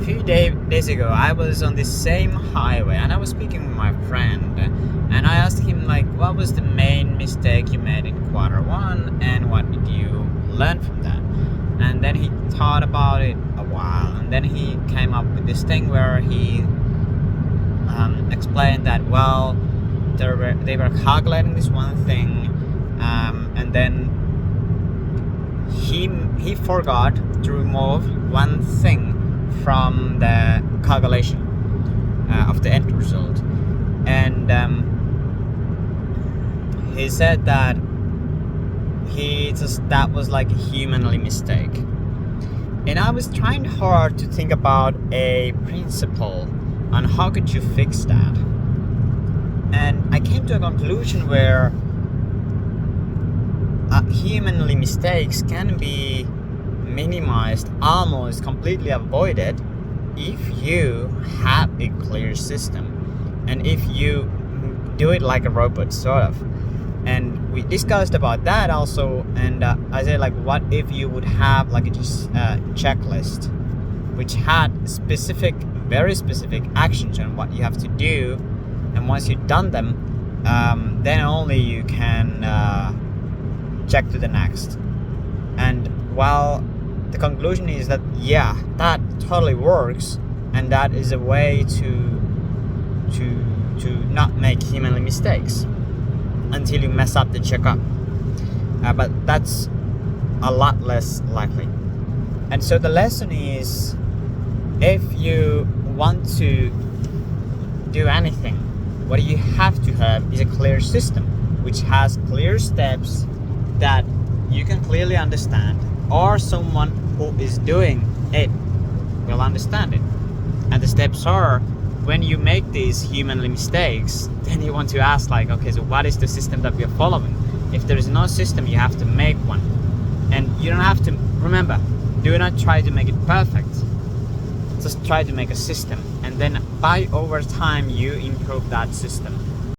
days ago, I was on the same highway and I was speaking with my friend, and I asked him like, what was the main mistake you made in Q1 and what did you learn from that? And then he thought about it a while, and then he came up with this thing where he explained that, well, they were calculating this one thing, and then he forgot to remove one thing from the calculation of the end result, and he said that that was like a humanly mistake. And I was trying hard to think about a principle on how could you fix that, and I came to a conclusion where humanly mistakes can be minimized, almost completely avoided, if you have a clear system and if you do it like a robot, sort of. And we discussed about that also, and I said like, what if you would have like a checklist which had very specific actions on what you have to do, and once you've done them, then only you can check to the next. And while the conclusion is that yeah, that totally works, and that is a way to not make humanly mistakes until you mess up the checkup, but that's a lot less likely. And so the lesson is, if you want to do anything, what you have to have is a clear system which has clear steps that you can clearly understand, or someone who is doing it will understand it. And the steps are, when you make these humanly mistakes, then you want to ask like, okay, so what is the system that we are following? If there is no system, you have to make one. And you don't have to, remember, do not try to make it perfect. Just try to make a system, and then by over time you improve that system.